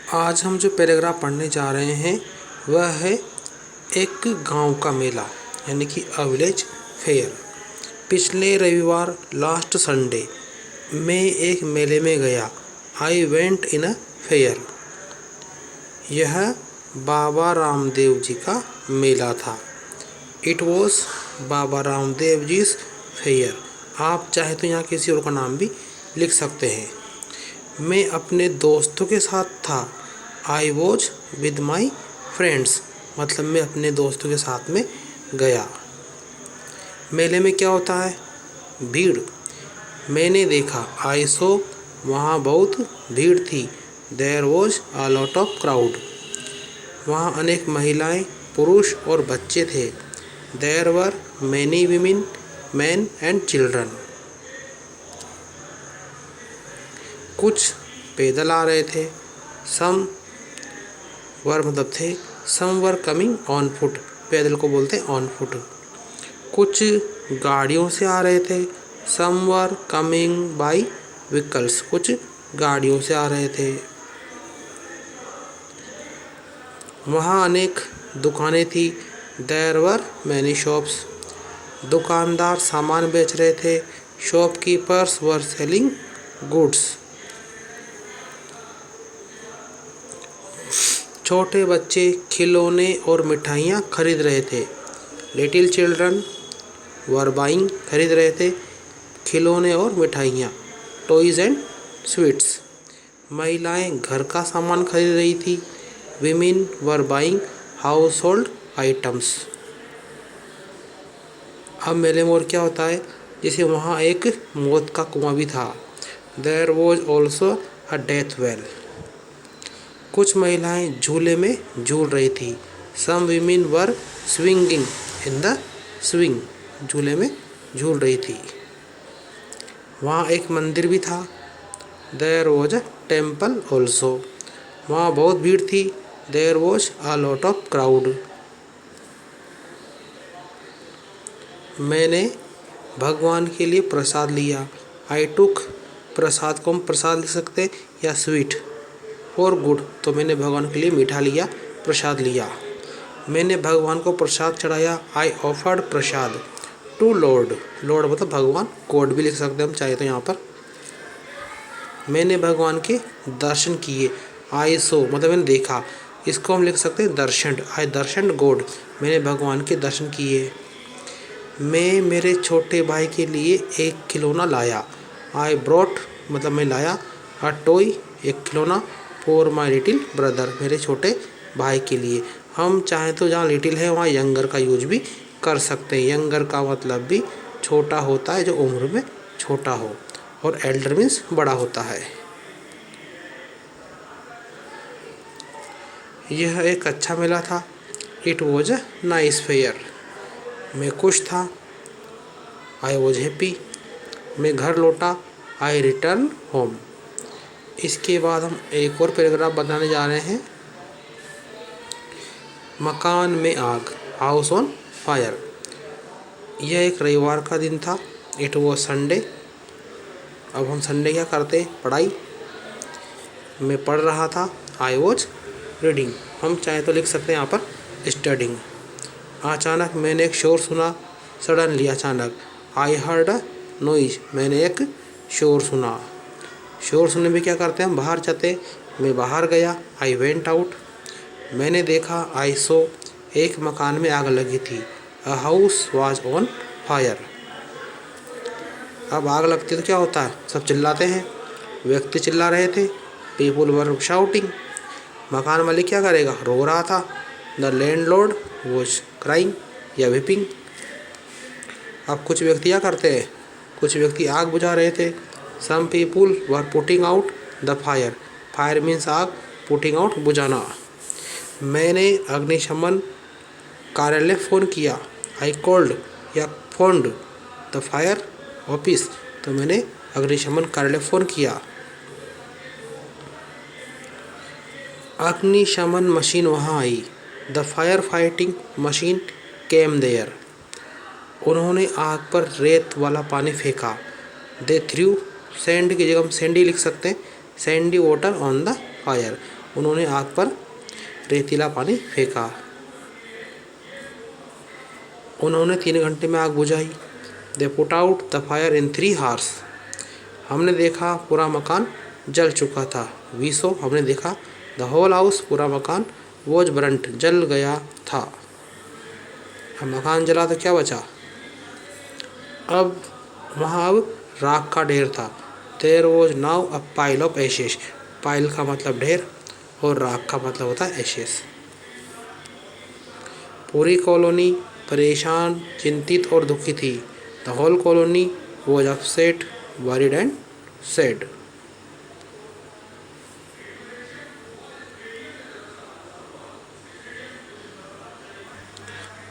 आज हम जो पैराग्राफ पढ़ने जा रहे हैं वह है एक गांव का मेला यानी कि अ विलेज फेयर। पिछले रविवार लास्ट संडे मैं एक मेले में गया। I went in a fair. यह बाबा रामदेव जी का मेला था। It was Baba Ramdev ji fair. आप चाहे तो यहाँ किसी और का नाम भी लिख सकते हैं। मैं अपने दोस्तों के साथ था। I was with my friends, मतलब मैं अपने दोस्तों के साथ में गया। मेले में क्या होता है? भीड़। मैंने देखा, आई सो, वहाँ बहुत भीड़ थी। There was a lot of crowd. वहाँ अनेक महिलाएं, पुरुष और बच्चे थे। There were many women, man and children. कुछ पैदल आ रहे थे। सम वर मतलब थे। Some were coming on foot. पैदल को बोलते हैं ऑन फुट। कुछ गाड़ियों से आ रहे थे। Some were coming by vehicles. कुछ गाड़ियों से आ रहे थे। वहाँ अनेक दुकानें थी। There were many shops. दुकानदार सामान बेच रहे थे। Shopkeepers were selling goods. छोटे बच्चे खिलौने और मिठाइयाँ खरीद रहे थे। लिटिल चिल्ड्रन वर बाइंग, खरीद रहे थे खिलौने और मिठाइयाँ, टॉयज़ एंड स्वीट्स। महिलाएं घर का सामान खरीद रही थी। Women were buying house hold items. अब मेले में और क्या होता है? जैसे वहाँ एक मौत का कुआं भी था। There was also a death well. कुछ महिलाएं झूले में झूल रही थी। Some women were swinging in the swing. झूले में झूल रही थी। वहाँ एक मंदिर भी था। There was a temple also. वहाँ बहुत भीड़ थी। There was a lot of crowd. मैंने भगवान के लिए प्रसाद लिया। आई टुक, प्रसाद को हम प्रसाद लिख सकते हैं या स्वीट और गुड, तो मैंने भगवान के लिए मीठा लिया, प्रसाद लिया। मैंने भगवान को प्रसाद चढ़ाया। I offered prasad to lord. Lord मतलब भगवान, गॉड भी लिख सकते हैं हम चाहे तो यहाँ पर। मैंने भगवान के दर्शन किए। आई सो मतलब मैंने देखा, इसको हम लिख सकते हैं दर्शन। आई दर्शन गॉड, मैंने भगवान के दर्शन किए। मैं मेरे छोटे भाई के लिए एक खिलौना लाया। आई ब्रॉट मतलब मैं लाया। अ टॉय, एक खिलौना, फॉर माई लिटिल ब्रदर, मेरे छोटे भाई के लिए। हम चाहें तो जहाँ लिटिल है वहाँ यंगर का यूज भी कर सकते हैं। यंगर का मतलब भी छोटा होता है, जो उम्र में छोटा हो, और एल्डर मीन्स बड़ा होता है। यह एक अच्छा मेला था। It was a nice fair. मैं खुश था। I was happy. मैं घर लौटा। आई रिटर्न होम। इसके बाद हम एक और पैराग्राफ बताने जा रहे हैं। मकान में आग, हाउस ऑन फायर। यह एक रविवार का दिन था। It was Sunday. अब हम संडे क्या करते हैं? पढ़ाई। मैं पढ़ रहा था। आई वॉज रीडिंग, हम चाहे तो लिख सकते हैं यहाँ पर स्टडिंग। अचानक मैंने एक शोर सुना। सडनली, अचानक। आई हर्ड अ नॉइज, मैंने एक शोर सुना। शोर सुनने में क्या करते हैं हम? बाहर जाते। मैं बाहर गया। I went out. मैंने देखा। आई सो, एक मकान में आग लगी थी। A house was on fire. अब आग लगती है तो क्या होता है? सब चिल्लाते हैं। व्यक्ति चिल्ला रहे थे। पीपुल वर शाउटिंग। मकान मालिक क्या करेगा? रो रहा था। द लैंडलॉर्ड वॉज क्राइंग या वीपिंग। अब कुछ व्यक्ति क्या करते हैं? कुछ व्यक्ति आग बुझा रहे थे। Some people were putting out the fire. Fire means आग, पुटिंग आउट बुझाना। मैंने अग्निशमन कार्यालय फ़ोन किया। आई कॉल्ड या फोन्ड द फायर ऑफिस, तो मैंने अग्निशमन कार्यालय फ़ोन किया। अग्निशमन मशीन वहाँ आई। The fire fighting machine came there. उन्होंने आग पर रेत वाला पानी फेंका। दे थ्रू सैंड की जगह हम सैंडी लिख सकते हैं। Sandy water on the fire. उन्होंने आग पर रेतीला पानी फेंका। उन्होंने 3 घंटे में आग बुझाई। They put out the fire in 3 hours। हमने देखा पूरा मकान जल चुका था। वी सो हमने देखा द होल हाउस पूरा मकान वॉज बर्न्ट जल गया था। अब मकान जला तो क्या बचा? अब वहाँ राख का ढेर था। There was now a pile of ashes. Pile का मतलब ढेर और राख का मतलब होता है एशेस। पूरी कॉलोनी परेशान, चिंतित और दुखी थी। The whole colony was upset, worried and sad.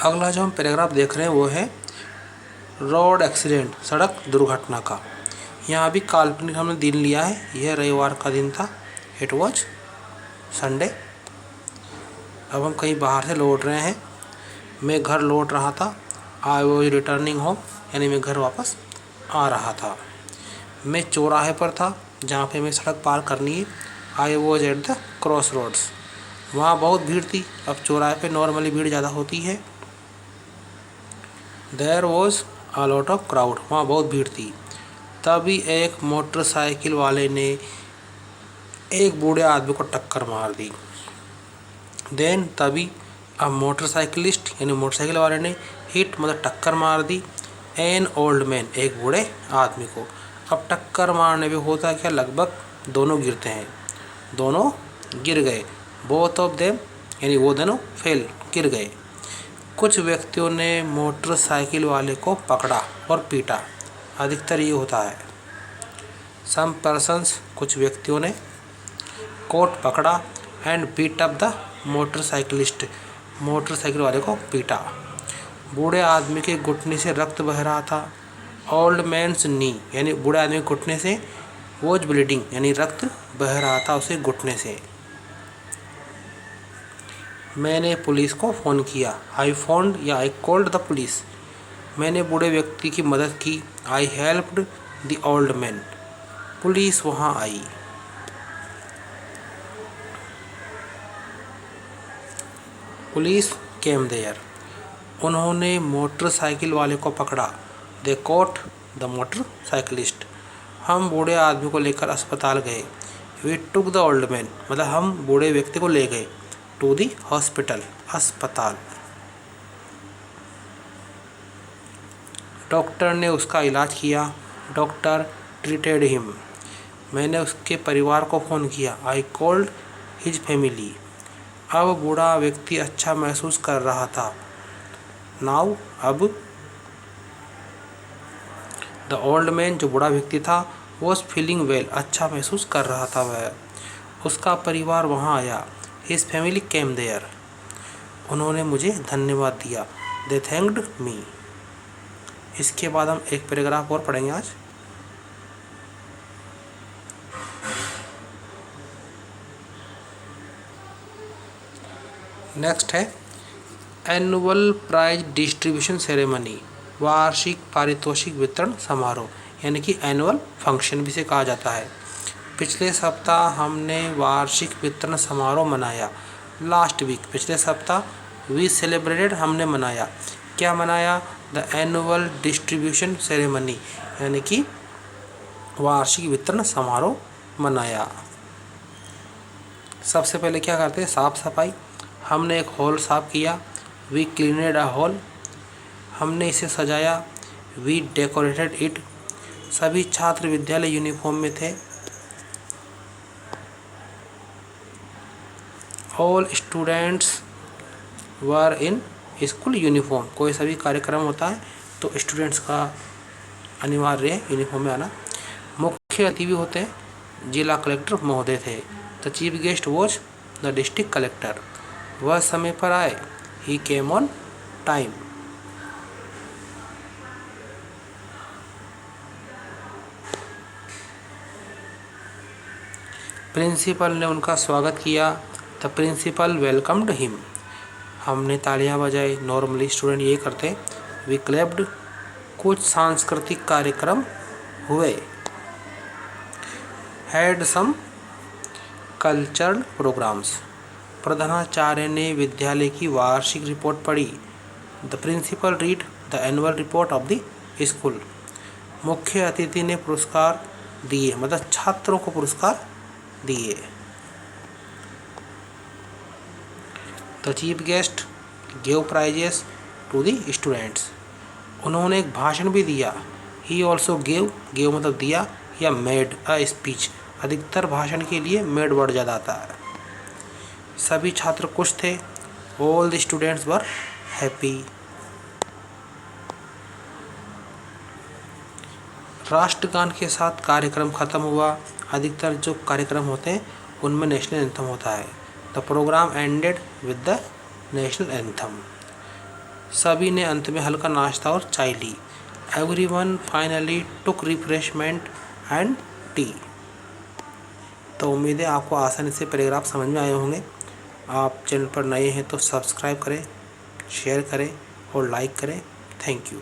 अगला जो हम पैराग्राफ देख रहे हैं वो है रोड एक्सीडेंट, सड़क दुर्घटना का। यहाँ भी काल्पनिक हमने दिन लिया है। यह रविवार का दिन था। It was Sunday. अब हम कहीं बाहर से लौट रहे हैं। मैं घर लौट रहा था। आई वॉज रिटर्निंग होम, यानी मैं घर वापस आ रहा था। मैं चौराहे पर था जहाँ पे मैं सड़क पार करनी है। I was at the cross roads. वहाँ बहुत भीड़ थी। अब चौराहे पे नॉर्मली भीड़ ज़्यादा होती है। There was a lot of crowd. वहाँ बहुत भीड़ थी। तभी एक मोटरसाइकिल वाले ने एक बूढ़े आदमी को टक्कर मार दी। देन तभी अब मोटरसाइकिलिस्ट यानी मोटरसाइकिल वाले ने हिट मतलब टक्कर मार दी एन ओल्ड मैन, एक बूढ़े आदमी को। अब टक्कर मारने पे होता क्या, लगभग दोनों गिरते हैं। दोनों गिर गए। बोथ ऑफ देम यानी वो दोनों फेल, गिर गए। कुछ व्यक्तियों ने मोटरसाइकिल वाले को पकड़ा और पीटा। अधिकतर ये होता है। सम पर्सन्स, कुछ व्यक्तियों ने कोट पकड़ा and beat up the motorcyclist, motorcycle वाले को पीटा। बूढ़े आदमी के घुटने से रक्त बह रहा था। ओल्ड मैन्स नी यानी बूढ़े आदमी के घुटने से वॉज ब्लीडिंग यानी रक्त बह रहा था उसे घुटने से। मैंने पुलिस को फ़ोन किया। आई फोन्ड या आई कॉल्ड द पुलिस। मैंने बूढ़े व्यक्ति की मदद की। I helped the old man. Police वहाँ आई। Police came there. उन्होंने मोटरसाइकिल वाले को पकड़ा। They caught the motorcyclist. हम बूढ़े आदमी को लेकर अस्पताल गए। We took the old man मतलब हम बूढ़े व्यक्ति को ले गए टू दी हॉस्पिटल, अस्पताल। डॉक्टर ने उसका इलाज किया। Doctor treated him. मैंने उसके परिवार को फ़ोन किया। I called his family. अब बूढ़ा व्यक्ति अच्छा महसूस कर रहा था। नाउ अब द ओल्ड मैन जो बूढ़ा व्यक्ति था वॉज फीलिंग वेल, अच्छा महसूस कर रहा था वह। उसका परिवार वहाँ आया। His family came there. उन्होंने मुझे धन्यवाद दिया। They thanked me. इसके बाद हम एक पैराग्राफ और पढ़ेंगे आज। नेक्स्ट है एनुअल प्राइज डिस्ट्रीब्यूशन सेरेमनी, वार्षिक पारितोषिक वितरण समारोह, यानी कि एनुअल फंक्शन भी से कहा जाता है। पिछले सप्ताह हमने वार्षिक वितरण समारोह मनाया। लास्ट वीक, पिछले सप्ताह वी सेलिब्रेटेड, हमने मनाया। क्या मनाया? द एनुअल डिस्ट्रीब्यूशन सेरेमनी, यानी कि वार्षिक वितरण समारोह मनाया। सबसे पहले क्या करते हैं? साफ सफाई। हमने एक हॉल साफ किया। We cleaned a hall. हमने इसे सजाया। We decorated it. सभी छात्र विद्यालय यूनिफॉर्म में थे। All students were in school uniform. कोई सभी कार्यक्रम होता है तो स्टूडेंट्स का अनिवार्य है यूनिफॉर्म में आना। मुख्य अतिथि भी होते हैं। जिला कलेक्टर महोदय थे। The chief guest was the district collector. वह समय पर आए। He came on time. Principal ने उनका स्वागत किया। The principal welcomed him. हमने तालियां बजाई। नॉर्मली स्टूडेंट ये करते हैं। We clapped. कुछ सांस्कृतिक कार्यक्रम हुए। Had some cultural programmes. प्रधानाचार्य ने विद्यालय की वार्षिक रिपोर्ट पढ़ी। The principal read the annual report of the school. मुख्य अतिथि ने पुरस्कार दिए, मतलब छात्रों को पुरस्कार दिए। The chief guest give prizes to the students. उन्होंने एक भाषण भी दिया। ही ऑल्सो गिव मतलब दिया या मेड अ स्पीच। अधिकतर भाषण के लिए मेड वर्ड ज़्यादा आता है। सभी छात्र खुश थे। All the students were happy. राष्ट्रगान के साथ कार्यक्रम खत्म हुआ। अधिकतर जो कार्यक्रम होते हैं उनमें नेशनल एंथम होता है। The programme ended with the national anthem. सभी ने अंत में हल्का नाश्ता और चाय ली। Everyone finally took refreshment and tea. तो उम्मीद है आपको आसानी से पैराग्राफ समझ में आए होंगे। आप चैनल पर नए हैं तो सब्सक्राइब करें, शेयर करें और लाइक करें। Thank you.